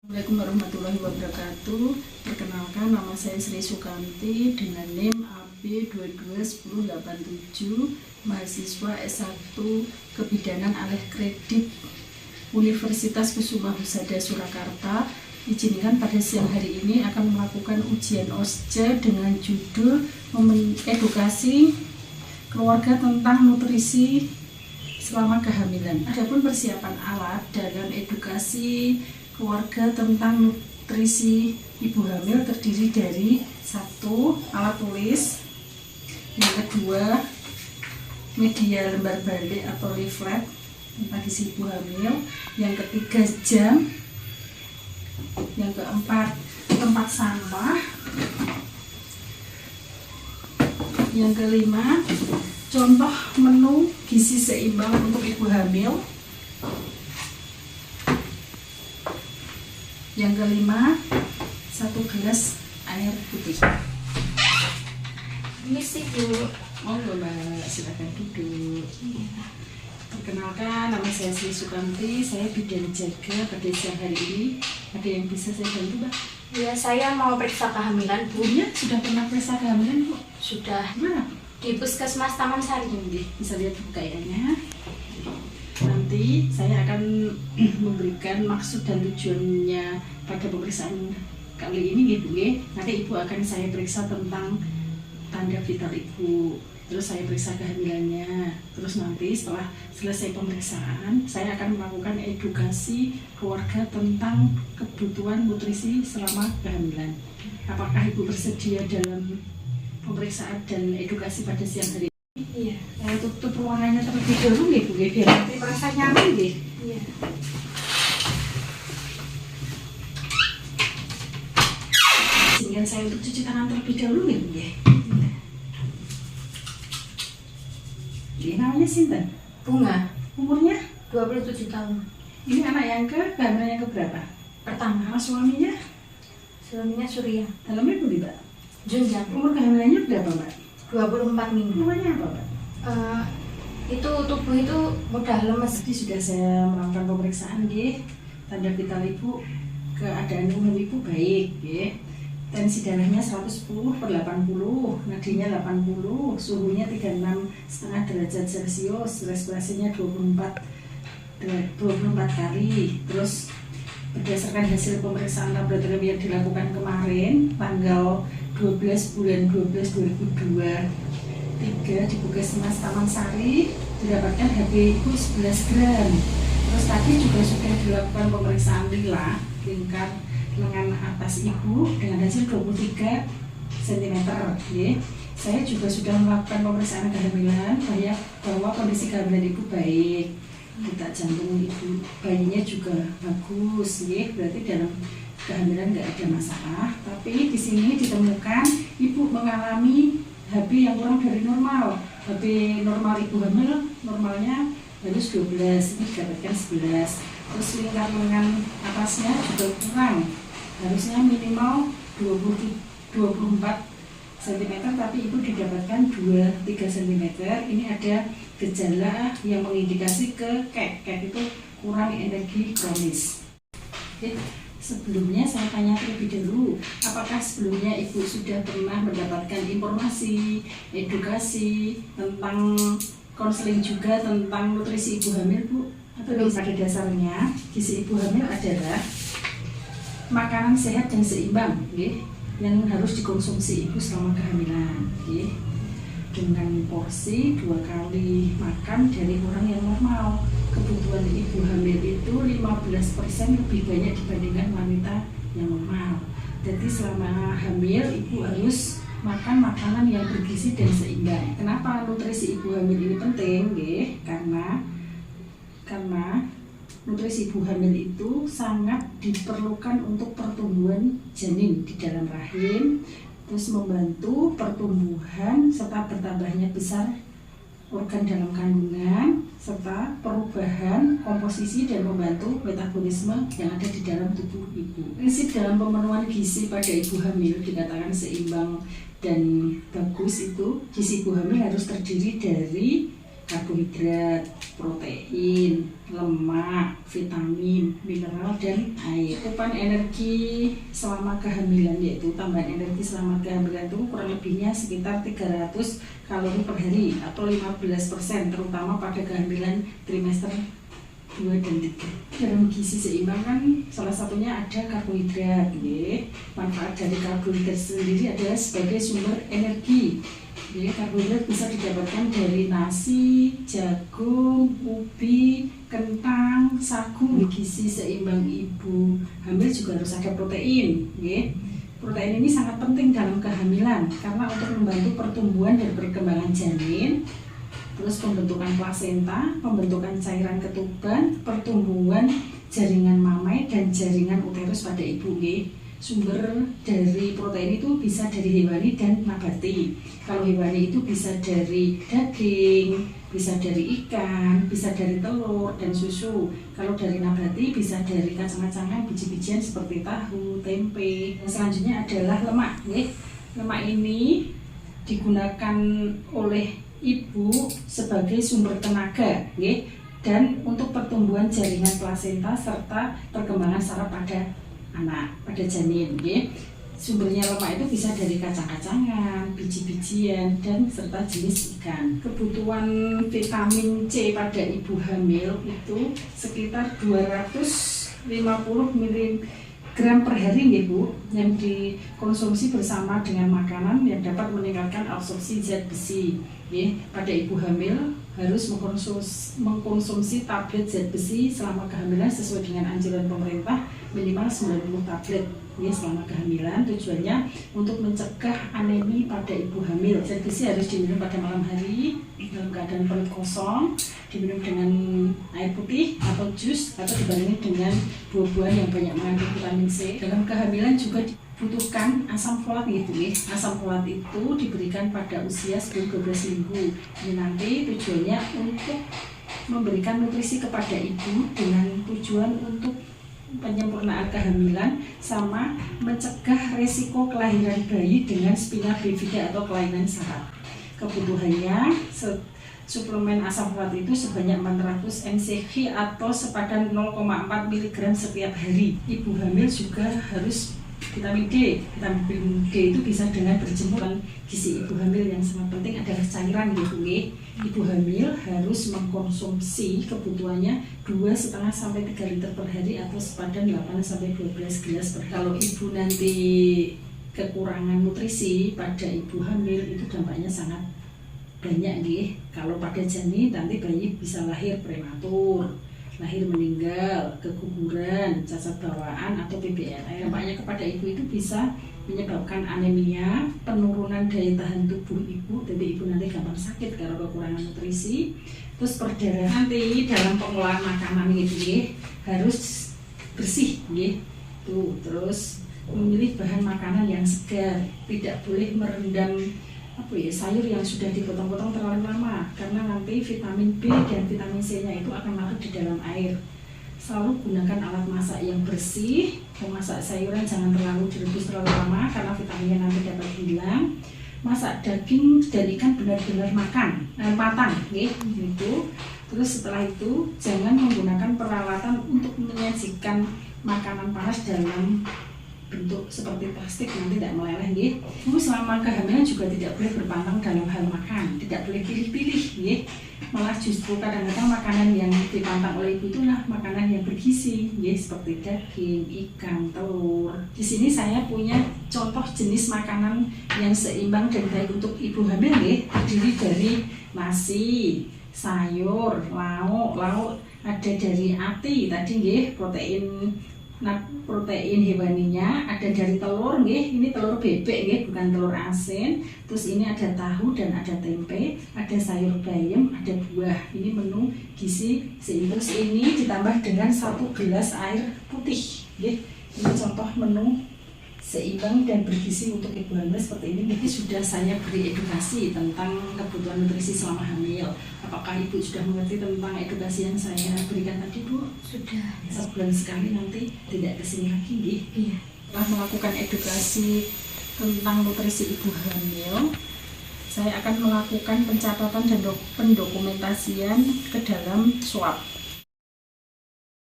Assalamualaikum warahmatullahi wabarakatuh. Perkenalkan, nama saya Sri Sukanti dengan NIM AB221087, mahasiswa S1 Kebidanan Alih Kredit Universitas Kusuma Husada Surakarta. Izinkan pada siang hari ini akan melakukan ujian OSCE dengan judul edukasi keluarga tentang nutrisi selama kehamilan. Adapun persiapan alat dalam edukasi keluarga tentang nutrisi ibu hamil terdiri dari 1. Alat tulis, yang kedua media lembar balik atau leaflet tentang gizi ibu hamil, yang ketiga jam, yang keempat tempat sampah, yang kelima contoh menu gizi seimbang untuk ibu hamil, yang kelima 1 gelas air putih. Ini sih Bu. Monggo Mbak, silakan duduk. Perkenalkan, nama saya Sri Sukanti, saya bidan jaga pada siang hari ini. Ada yang bisa saya bantu, Mbak? Ya, saya mau periksa kehamilan Bu. Ya, sudah pernah periksa kehamilan, Bu? Sudah. Mana? Di Puskesmas Taman Sari. Bisa lihat buku kayaknya. Nanti saya akan memberikan maksud dan tujuannya pada pemeriksaan kali ini, Bu. Nanti Ibu akan saya periksa tentang tanda vital Ibu, terus saya periksa kehamilannya, terus nanti setelah selesai pemeriksaan saya akan melakukan edukasi keluarga tentang kebutuhan nutrisi selama kehamilan. Apakah Ibu bersedia dalam pemeriksaan dan edukasi pada siang hari ini? Iya. Tutup ruangannya terlebih dahulu nih Bu, biar nanti merasa nyaman nih. Iya. Izinkan saya untuk cuci tangan terlebih dahulu nih Bu. Ini namanya Sinten? Bunga, Umurnya? 27 tahun. Ini anak yang kehamilan yang keberapa? Pertama, Nama suaminya? suaminya Surya. Dalamnya Bu, Mbak? Junjang, Umur kehamilannya berapa, Mbak? 24 minggu. Namanya apa, Mbak? Itu tubuh itu mudah lemes. Tadi sudah saya melakukan pemeriksaan, tanda vital Ibu, keadaan umum Ibu baik, tensi darahnya 110/80, nadinya 80, suhunya 36,5 derajat Celcius, respirasinya 24 kali. Terus berdasarkan hasil pemeriksaan laboratorium yang dilakukan kemarin tanggal 12 bulan 12 2023 di Puskesmas Taman Sari, didapatkan HB Ibu 11 gram. Terus tadi juga sudah dilakukan pemeriksaan lingkar lengan atas Ibu dengan hasil 23 cm. Saya juga sudah melakukan pemeriksaan kehamilan bahwa kondisi kehamilan Ibu baik, detak jantung Ibu bayinya juga bagus, berarti dalam kehamilan nggak ada masalah. Tapi di sini ditemukan Ibu mengalami HB yang kurang dari normal. HB normal Ibu hamil normalnya harus 12, ini dapatkan 11. Terus lingkar lengan atasnya juga kurang, harusnya minimal 24 cm, tapi Ibu didapatkan 23 cm. Ini ada gejala yang mengindikasi ke kek itu kurang energi kronis. Sebelumnya saya tanya terlebih dahulu, apakah sebelumnya Ibu sudah pernah mendapatkan informasi, edukasi tentang konseling juga tentang nutrisi ibu hamil, Bu? Atau pada dasarnya gizi ibu hamil adalah makanan sehat dan seimbang, yang harus dikonsumsi ibu selama kehamilan, dengan porsi 2 kali makan dari orang yang normal. Kebutuhan ibu hamil itu 15% lebih banyak dibandingkan wanita yang normal. Jadi selama hamil Ibu harus makan makanan yang bergizi dan seimbang. Kenapa nutrisi ibu hamil ini penting? Karena nutrisi ibu hamil itu sangat diperlukan untuk pertumbuhan janin di dalam rahim, terus membantu pertumbuhan serta bertambahnya besar organ dalam kandungan, serta perubahan komposisi dan membantu metabolisme yang ada di dalam tubuh ibu. Prinsip dalam pemenuhan gizi pada ibu hamil dikatakan seimbang dan bagus itu gizi ibu hamil harus terdiri dari karbohidrat, protein, lemak, vitamin, mineral, dan air. Asupan energi selama kehamilan, yaitu tambahan energi selama kehamilan itu kurang lebihnya sekitar 300 kalori per hari atau 15%, terutama pada kehamilan trimester 2 dan 3. Dalam gizi seimbang kan salah satunya ada karbohidrat. Manfaat dari karbohidrat sendiri adalah sebagai sumber energi. Karbohidrat bisa didapatkan dari nasi, jagung, ubi, kentang, sagu. Gizi seimbang ibu hamil juga harus ada protein. Protein ini sangat penting dalam kehamilan karena untuk membantu pertumbuhan dan perkembangan janin, terus pembentukan plasenta, pembentukan cairan ketuban, pertumbuhan jaringan mamai dan jaringan uterus pada ibu. Sumber dari protein itu bisa dari hewani dan nabati. Kalau hewani itu bisa dari daging, bisa dari ikan, bisa dari telur dan susu. Kalau dari nabati bisa dari kacang-kacangan, biji-bijian seperti tahu, tempe. Dan selanjutnya adalah lemak. Lemak ini digunakan oleh ibu sebagai sumber tenaga, dan untuk pertumbuhan jaringan plasenta serta perkembangan saraf pada anak, pada janin. Sumbernya lemak itu bisa dari kacang-kacangan, biji-bijian, dan serta jenis ikan. Kebutuhan vitamin C pada ibu hamil itu sekitar 250 mg per hari, Bu, yang dikonsumsi bersama dengan makanan yang dapat meningkatkan absorpsi zat besi. Pada ibu hamil harus mengkonsumsi tablet zat besi selama kehamilan sesuai dengan anjuran pemerintah minimal 90 tablet selama kehamilan. Tujuannya untuk mencegah anemi pada ibu hamil. Zat besi harus diminum pada malam hari dalam keadaan perut kosong, diminum dengan air putih atau jus, atau dibarengi dengan buah-buahan yang banyak mengandung vitamin C. Dalam kehamilan juga butuhkan asam folat Asam folat itu diberikan pada usia 10-12 minggu. Ini nanti tujuannya untuk memberikan nutrisi kepada ibu dengan tujuan untuk penyempurnaan kehamilan sama mencegah resiko kelahiran bayi dengan spina bifida atau kelainan saraf. Kebutuhannya suplemen asam folat itu sebanyak 400 mcg atau sepadan 0,4 mg setiap hari. Ibu hamil juga harus vitamin D. Vitamin D itu bisa dengan berjemur. Gizi ibu hamil yang sangat penting adalah cairan. Ibu hamil harus mengkonsumsi kebutuhannya 2,5 sampai 3 liter per hari atau sepadan 8 sampai 12 gelas per hari. Kalau ibu nanti kekurangan nutrisi pada ibu hamil itu dampaknya sangat banyak. Kalau pada janin nanti bayi bisa lahir prematur, lahir meninggal, keguguran, cacat bawaan, atau PBLR. Dampaknya kepada ibu itu bisa menyebabkan anemia, penurunan daya tahan tubuh ibu, jadi ibu nanti gampang sakit kalau kekurangan nutrisi. Terus perdarahan nanti dalam pengolahan makanan harus bersih. Terus memilih bahan makanan yang segar, tidak boleh merendam sayur yang sudah dipotong-potong terlalu lama, karena nanti vitamin B dan vitamin C-nya itu akan larut di dalam air. Selalu gunakan alat masak yang bersih. Memasak sayuran jangan terlalu direbus terlalu lama karena vitaminnya nanti dapat hilang. Masak daging dan ikan benar-benar matang, gitu. Terus setelah itu jangan menggunakan peralatan untuk menyajikan makanan panas dalam bentuk seperti plastik, nanti tidak meleleh. Ibu selama kehamilan juga tidak boleh berpantang dalam hal makan, tidak boleh pilih-pilih. Malah justru kadang-kadang makanan yang dipantang oleh ibu itulah makanan yang bergizi, seperti daging, ikan, telur. Di sini saya punya contoh jenis makanan yang seimbang dan baik untuk ibu hamil, terdiri dari nasi, sayur, lauk ada dari ati tadi, protein hewaninya, ada dari telur, ini telur bebek, bukan telur asin. Terus ini ada tahu dan ada tempe, ada sayur bayam, ada buah. Ini menu gizi seimbang. Terus ini ditambah dengan 1 gelas air putih. Ini contoh menu seimbang dan bergizi untuk ibu hamil seperti ini. Jadi sudah saya beri edukasi tentang kebutuhan nutrisi selama hamil. Apakah ibu sudah mengerti tentang edukasi yang saya berikan tadi, Bu? Sudah. Sebulan sekali nanti tidak kesini lagi, Iya. Setelah melakukan edukasi tentang nutrisi ibu hamil, saya akan melakukan pencatatan dan pendokumentasian ke dalam swab.